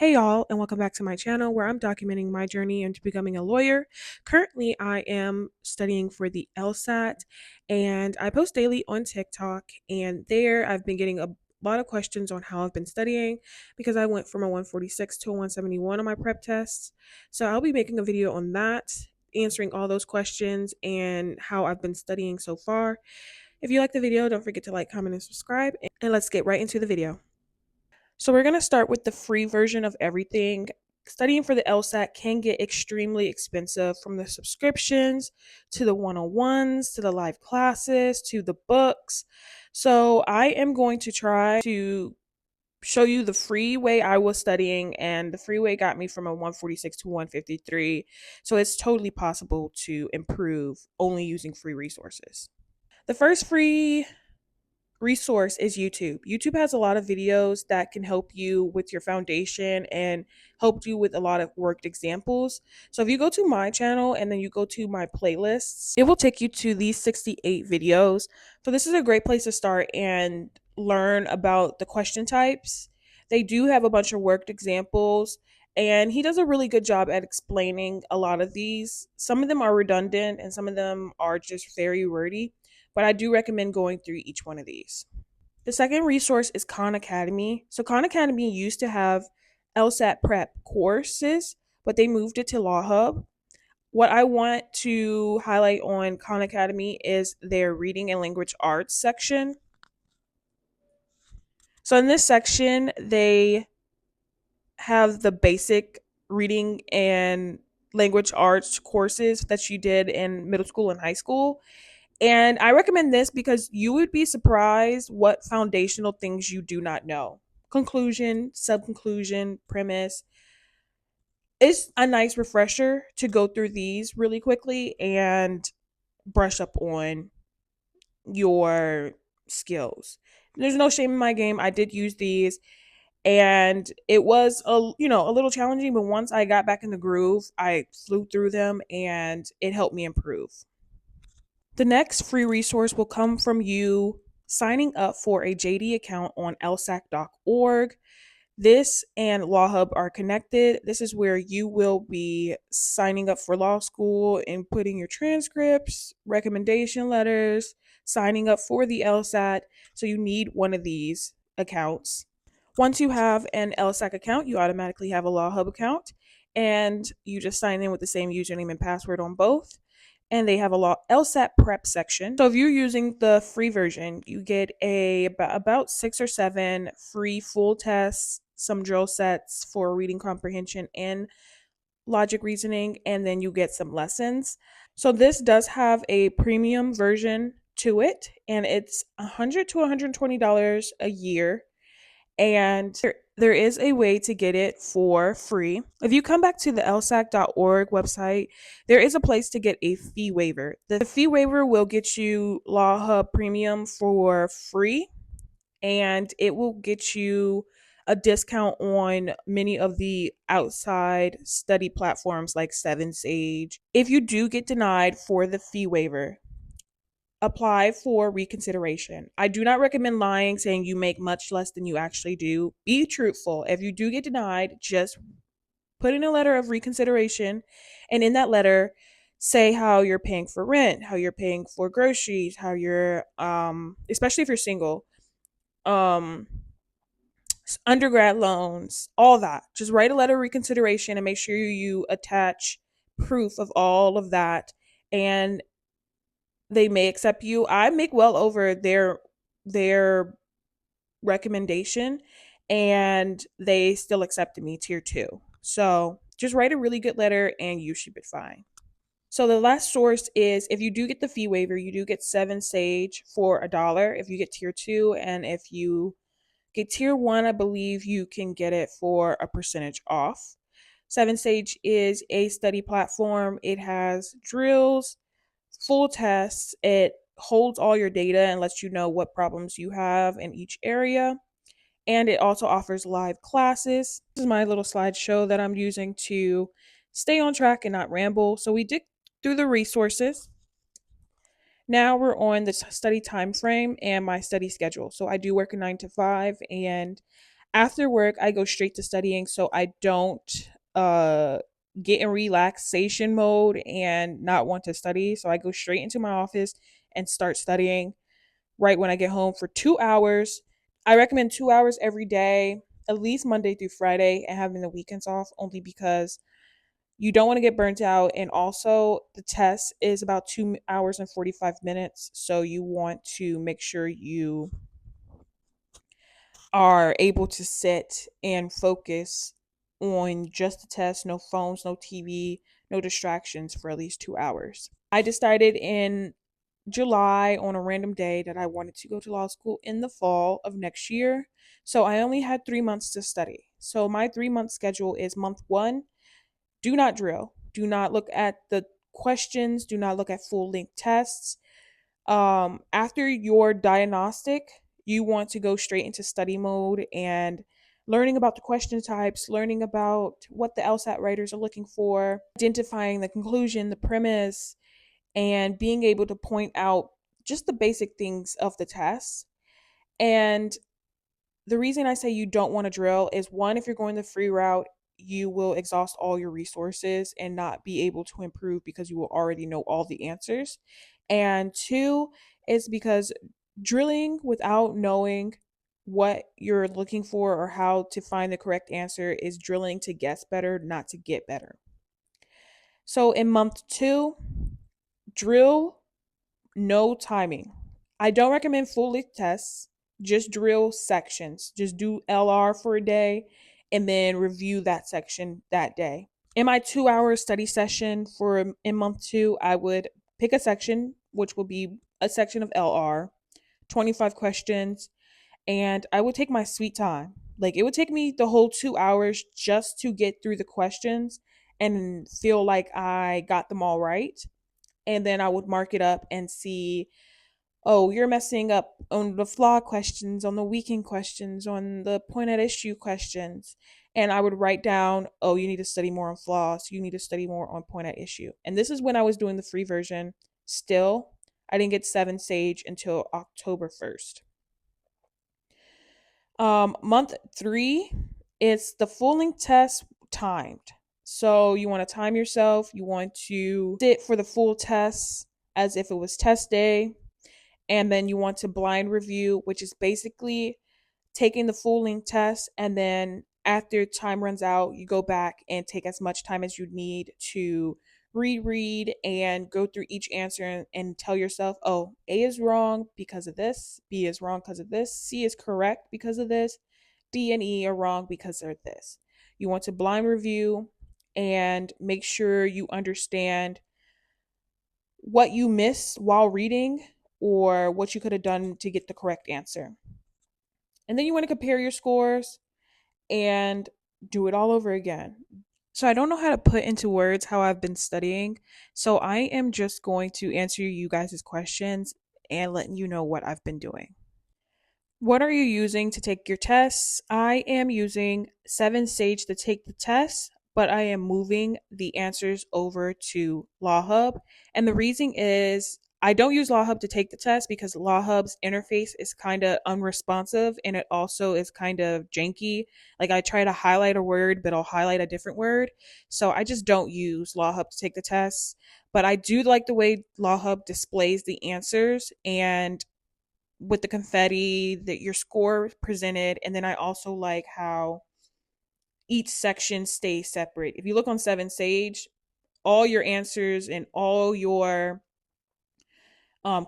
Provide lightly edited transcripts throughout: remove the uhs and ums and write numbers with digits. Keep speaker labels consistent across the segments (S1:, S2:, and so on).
S1: Hey y'all, and welcome back to my channel where I'm documenting my journey into becoming a lawyer. Currently, I am studying for the LSAT, and I post daily on TikTok. And there, I've been getting a lot of questions on how I've been studying because I went from a 146 to a 171 on my prep tests. So, I'll be making a video on that, answering all those questions and how I've been studying so far. If you like the video, don't forget to like, comment, and subscribe. And let's get right into the video. So we're going to start with the free version of everything. Studying for the LSAT can get extremely expensive, from the subscriptions to the one-on-ones to the live classes to the books. So I am going to try to show you the free way I was studying, and the free way got me from a 146 to 153. So it's totally possible to improve only using free resources. The first free resource is YouTube. YouTube has a lot of videos that can help you with your foundation and help you with a lot of worked examples. So if you go to my channel and then you go to my playlists, it will take you to these 68 videos. So this is a great place to start and learn about the question types. They do have a bunch of worked examples, and he does a really good job at explaining a lot of these. Some of them are redundant and some of them are just very wordy, but I do recommend going through each one of these. The second resource is Khan Academy. So Khan Academy used to have LSAT prep courses, but they moved it to LawHub. What I want to highlight on Khan Academy is their reading and language arts section. So in this section, they have the basic reading and language arts courses that you did in middle school and high school. And I recommend this because you would be surprised what foundational things you do not know. Conclusion, subconclusion, premise. It's a nice refresher to go through these really quickly and brush up on your skills. There's no shame in my game. I did use these, and it was a little challenging, but once I got back in the groove, I flew through them and it helped me improve. The next free resource will come from you signing up for a JD account on lsac.org. This and LawHub are connected. This is where you will be signing up for law school and putting your transcripts, recommendation letters, signing up for the LSAT. So you need one of these accounts. Once you have an LSAC account, you automatically have a LawHub account, and you just sign in with the same username and password on both. And they have a law LSAT prep section. So if you're using the free version, you get about 6 or 7 free full tests, some drill sets for reading comprehension and logic reasoning, and then you get some lessons. So this does have a premium version to it, and it's $100 to $120 a year, and there is a way to get it for free. If you come back to the lsac.org website, there is a place to get a fee waiver. The fee waiver will get you LawHub Premium for free, and it will get you a discount on many of the outside study platforms like Seven Sage. If you do get denied for the fee waiver, apply for reconsideration. I do not recommend lying, saying you make much less than you actually do. Be truthful. If you do get denied, just put in a letter of reconsideration, and in that letter, say how you're paying for rent, how you're paying for groceries, how you're especially if you're single, um undergrad loans, all that. Just write a letter of reconsideration and make sure you attach proof of all of that, and they may accept you. I make well over their recommendation, and they still accepted me tier 2. So just write a really good letter and you should be fine. So the last source is, if you do get the fee waiver, you do get 7 Sage for $1 if you get tier 2, and if you get tier 1, I believe you can get it for a percentage off. 7 Sage is a study platform. It has drills, full tests. It holds all your data and lets you know what problems you have in each area. And it also offers live classes. This is my little slideshow that I'm using to stay on track and not ramble. So we did through the resources. Now we're on the study time frame and my study schedule. So I do work a 9 to 5, and After work, I go straight to studying so I don't uh get in relaxation mode and not want to study. So I go straight into my office and start studying right when I get home for 2 hours. I recommend 2 hours every day, at least Monday through Friday, and having the weekends off only because you don't want to get burnt out. And also, the test is about 2 hours and 45 minutes. So you want to make sure you are able to sit and focus on just the test, no phones, no TV, no distractions for at least 2 hours. I decided in July on a random day that I wanted to go to law school in the fall of next year. So I only had 3 months to study. So my 3 month schedule is month one, do not drill, do not look at the questions, do not look at full length tests. After your diagnostic, you want to go straight into study mode and learning about the question types, learning about what the LSAT writers are looking for, identifying the conclusion, the premise, and being able to point out just the basic things of the test. And the reason I say you don't want to drill is one, if you're going the free route, you will exhaust all your resources and not be able to improve because you will already know all the answers. And two is because drilling without knowing what you're looking for or how to find the correct answer is drilling to guess better, not to get better. So in month two, drill, no timing. I don't recommend full length tests. Just drill sections. Just do LR for a day and then review that section that day. In my 2 hour study session for in month two, I would pick a section, which will be a section of LR, 25 questions, and I would take my sweet time. Like it would take me the whole 2 hours just to get through the questions and feel like I got them all right. And then I would mark it up and see, oh, you're messing up on the flaw questions, on the weakening questions, on the point at issue questions. And I would write down, oh, you need to study more on flaws. You need to study more on point at issue. And this is when I was doing the free version. Still, I didn't get 7 Sage until October 1st. Month three, it's the full length test timed. So you want to time yourself. You want to sit for the full test as if it was test day, and then you want to blind review, which is basically taking the full length test, and then after time runs out, you go back and take as much time as you need to reread and go through each answer and tell yourself, oh, A is wrong because of this, B is wrong because of this, C is correct because of this, D and E are wrong because of this. You want to blind review and make sure you understand what you missed while reading or what you could have done to get the correct answer. And then you want to compare your scores and do it all over again. So I don't know how to put into words how I've been studying. So I am just going to answer you guys' questions and letting you know what I've been doing. What are you using to take your tests? I am using 7 Sage to take the tests, but I am moving the answers over to LawHub. And the reason is I don't use LawHub to take the test because LawHub's interface is kind of unresponsive and it also is kind of janky. Like I try to highlight a word, but I'll highlight a different word. So I just don't use LawHub to take the tests. But I do like the way LawHub displays the answers and with the confetti that your score presented, and then I also like how each section stays separate. If you look on 7 Sage, all your answers and all your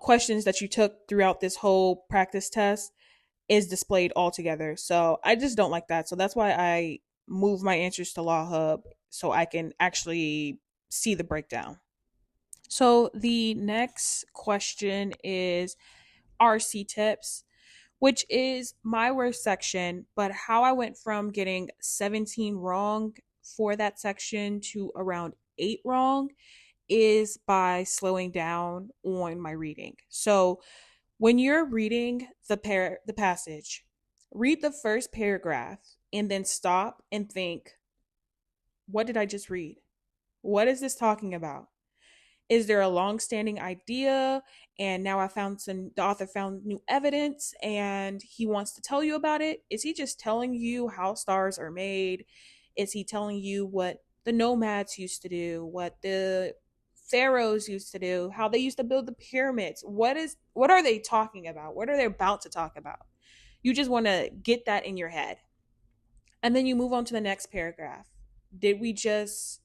S1: questions that you took throughout this whole practice test is displayed all together. So I just don't like that. So that's why I move my answers to LawHub so I can actually see the breakdown. So the next question is RC tips, which is my worst section, but how I went from getting 17 wrong for that section to around 8 wrong is by slowing down on my reading. So when you're reading the passage, read the first paragraph and then stop and think, what did I just read? What is this talking about? Is there a long-standing idea and now the author found new evidence and he wants to tell you about it? Is he just telling you how stars are made? Is he telling you what the nomads used to do, what the pharaohs used to do, how they used to build the pyramids? What are they talking about? What are they about to talk about? You just want to get that in your head. And then you move on to the next paragraph. Did we just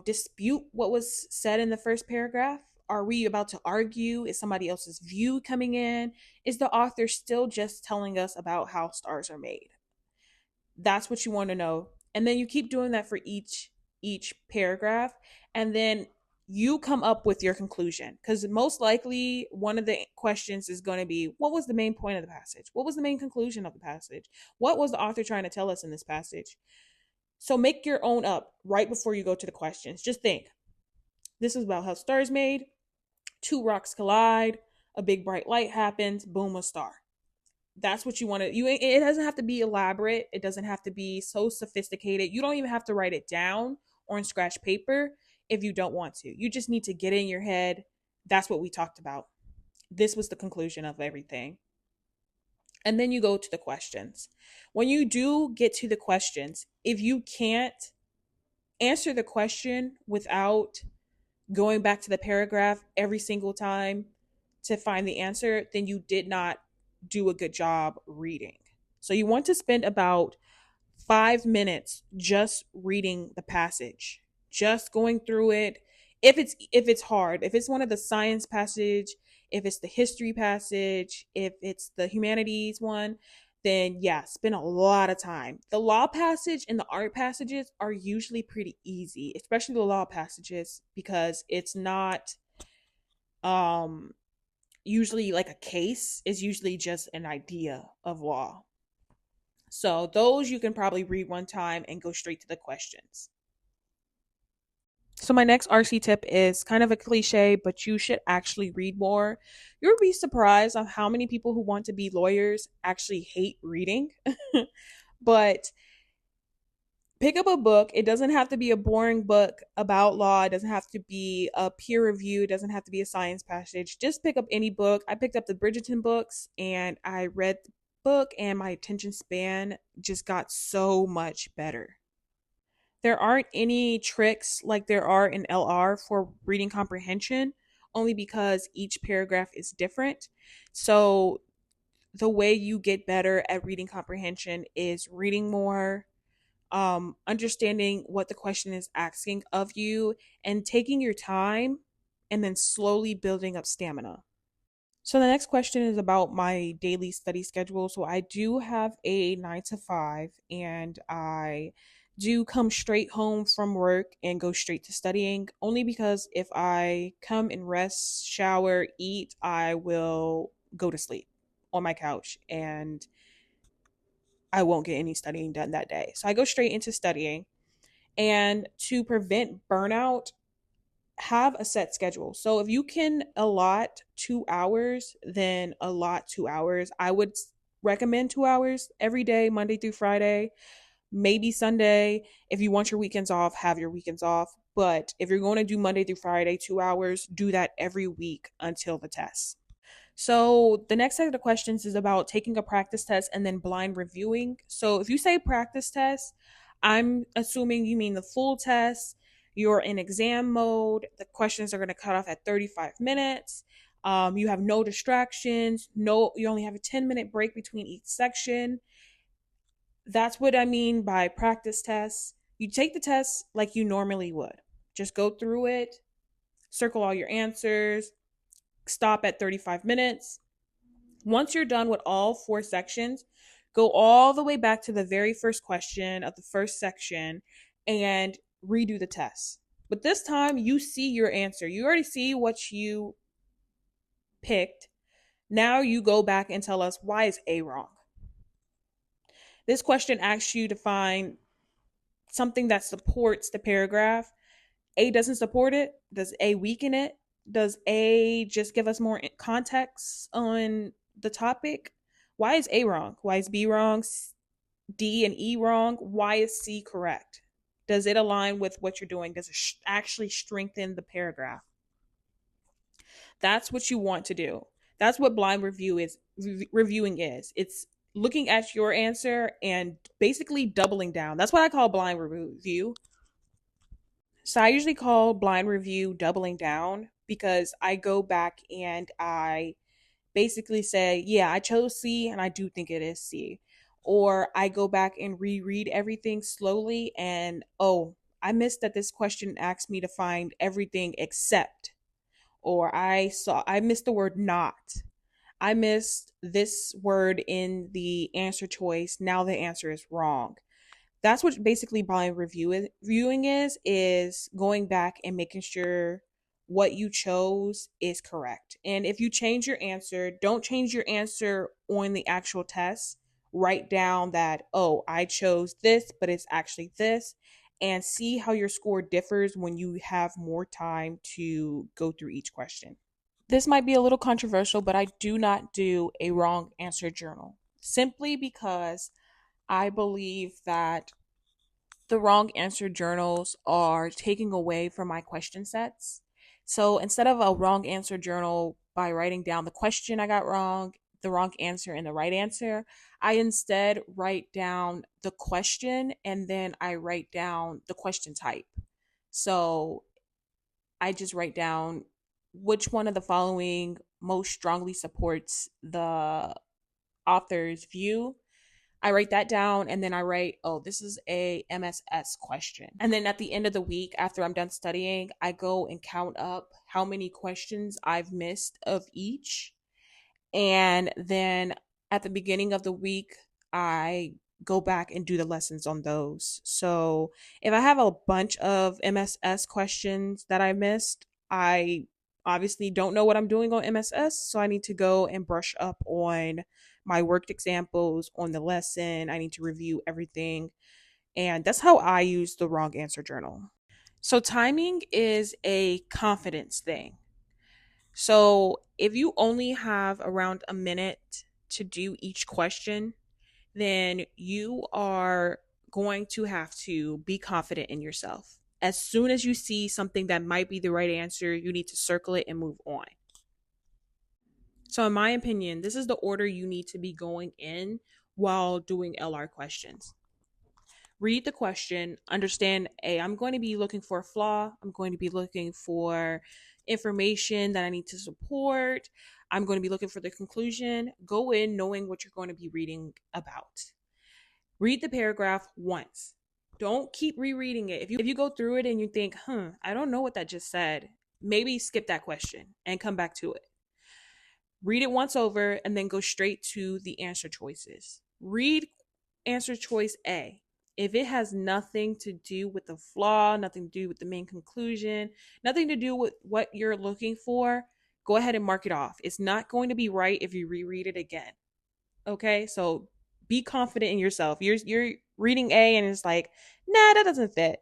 S1: dispute what was said in the first paragraph? Are we about to argue? Is somebody else's view coming in? Is the author still just telling us about how stars are made? That's what you want to know. And then you keep doing that for each paragraph, and then you come up with your conclusion, because most likely one of the questions is going to be, what was the main point of the passage? What was the main conclusion of the passage? What was the author trying to tell us in this passage? So make your own up right before you go to the questions. Just think, this is about how stars made. Two rocks collide, a big bright light happens, boom, a star. That's what you want to. It doesn't have to be elaborate. It doesn't have to be so sophisticated. You don't even have to write it down or on scratch paper if you don't want to. You just need to get in your head. That's what we talked about. This was the conclusion of everything. And then you go to the questions. When you do get to the questions, if you can't answer the question without going back to the paragraph every single time to find the answer, then you did not do a good job reading. So you want to spend about 5 minutes just reading the passage, just going through it. If it's hard, if it's one of the science passage, if it's the history passage, if it's the humanities one, then yeah, spend a lot of time. The law passage and the art passages are usually pretty easy, especially the law passages, because it's not um usually like a case, is usually just an idea of law. So those you can probably read one time and go straight to the questions. So my next RC tip is kind of a cliche, but you should actually read more. You'll be surprised on how many people who want to be lawyers actually hate reading. But pick up a book. It doesn't have to be a boring book about law. It doesn't have to be a peer review. It doesn't have to be a science passage. Just pick up any book. I picked up the Bridgerton books and I read the book, and my attention span just got so much better. There aren't any tricks like there are in LR for reading comprehension, only because each paragraph is different. So the way you get better at reading comprehension is reading more, understanding what the question is asking of you, and taking your time, and then slowly building up stamina. So the next question is about my daily study schedule. So I do have a 9 to 5, and I do come straight home from work and go straight to studying, only because if I come and rest, shower, eat, I will go to sleep on my couch and I won't get any studying done that day. So I go straight into studying. And to prevent burnout, have a set schedule. So if you can allot 2 hours, then allot 2 hours. I would recommend 2 hours every day, Monday through Friday, maybe Sunday. If you want your weekends off, have your weekends off. But if you're going to do Monday through Friday, 2 hours, do that every week until the test. So the next set of questions is about taking a practice test and then blind reviewing. So if you say practice test, I'm assuming you mean the full test. You're in exam mode. The questions are going to cut off at 35 minutes. You have no distractions. No, you only have a 10-minute break between each section. That's what I mean by practice tests. You take the test like you normally would. Just go through it, circle all your answers, stop at 35 minutes. Once you're done with all 4 sections, go all the way back to the very first question of the first section and redo the test. But this time you see your answer. You already see what you picked. Now you go back and tell us, why is A wrong? This question asks you to find something that supports the paragraph. A doesn't support it. Does A weaken it? Does A just give us more context on the topic? Why is A wrong? Why is B wrong? D and E wrong? Why is C correct? Does it align with what you're doing? Does it actually strengthen the paragraph? That's what you want to do. That's what blind reviewing is. It's looking at your answer and basically doubling down. That's what I call blind review. So I usually call blind review doubling down because I go back and I basically say, yeah, I chose C and I do think it is C. Or I go back and reread everything slowly and, oh, I missed that this question asked me to find everything except. Or I missed the word not. I missed this word in the answer choice. Now the answer is wrong. That's what basically blind reviewing is going back and making sure what you chose is correct. And if you change your answer, don't change your answer on the actual test. Write down that, oh, I chose this, but it's actually this, and see how your score differs when you have more time to go through each question. This might be a little controversial, but I do not do a wrong answer journal simply because I believe that the wrong answer journals are taking away from my question sets. So instead of a wrong answer journal by writing down the question I got wrong, the wrong answer, and the right answer, I instead write down the question and then I write down the question type. So I just write down which one of the following most strongly supports the author's view. I write that down and then I write, oh, this is a MSS question. And then at the end of the week, after I'm done studying, I go and count up how many questions I've missed of each. And then at the beginning of the week, I go back and do the lessons on those. So if I have a bunch of MSS questions that I missed, I obviously don't know what I'm doing on MSS. So I need to go and brush up on my worked examples on the lesson. I need to review everything. And that's how I use the wrong answer journal. So timing is a confidence thing. So if you only have around a minute to do each question, then you are going to have to be confident in yourself. As soon as you see something that might be the right answer, you need to circle it and move on. So, in my opinion, this is the order you need to be going in while doing LR questions. Read the question, understand, hey, I'm going to be looking for a flaw, I'm going to be looking for information that I need to support, I'm going to be looking for the conclusion. Go in knowing what you're going to be reading about. Read the paragraph once. Don't keep rereading it. If you go through it and you think, I don't know what that just said, maybe skip that question and come back to it. Read it once over and then go straight to the answer choices. Read answer choice A. If it has nothing to do with the flaw, nothing to do with the main conclusion, nothing to do with what you're looking for, go ahead and mark it off. It's not going to be right if you reread it again. Okay? So be confident in yourself. You're reading A and it's like, nah, that doesn't fit.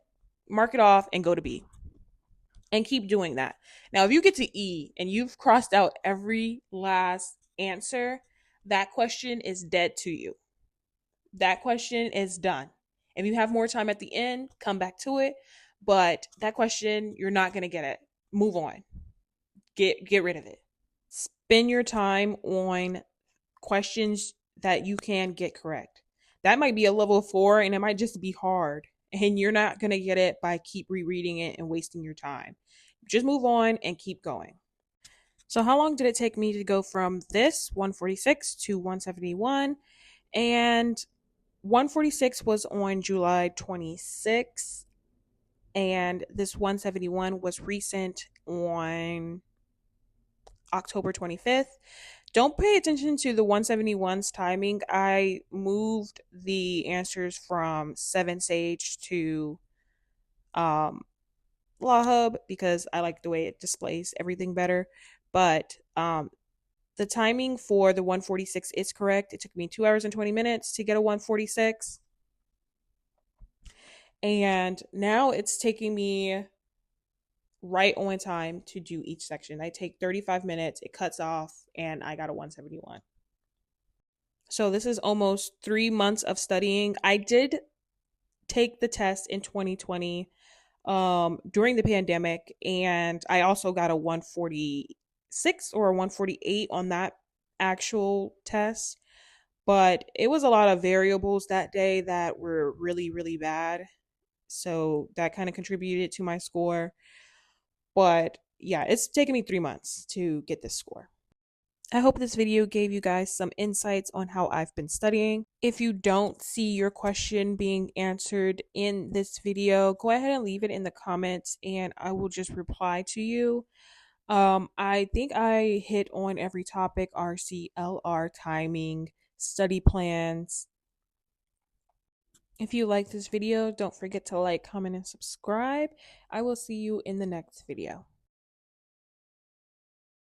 S1: Mark it off and go to B. And keep doing that. Now, if you get to E and you've crossed out every last answer, that question is dead to you. That question is done. If you have more time at the end, come back to it. But that question, you're not going to get it. Move on. Get rid of it. Spend your time on questions that you can get correct. That might be a level 4 and it might just be hard. And you're not going to get it by keep rereading it and wasting your time. Just move on and keep going. So how long did it take me to go from this 146 to 171? And 146 was on July 26th, and this 171 was recent on October 25th. Don't pay attention to the 171's timing. I moved the answers from 7 Sage to LawHub because I like the way it displays everything better. But the timing for the 146 is correct. It took me 2 hours and 20 minutes to get a 146. And now it's taking me right on time to do each section. I take 35 minutes, it cuts off, and I got a 171. So this is almost 3 months of studying. I did take the test in 2020 during the pandemic, and I also got a 146 or a 148 on that actual test. But it was a lot of variables that day that were really, really bad. So that kind of contributed to my score. But yeah, it's taken me 3 months to get this score. I hope this video gave you guys some insights on how I've been studying. If you don't see your question being answered in this video, go ahead and leave it in the comments and I will just reply to you. I think I hit on every topic: RCLR, timing, study plans. If you like this video, don't forget to like, comment, and subscribe. I will see you in the next video.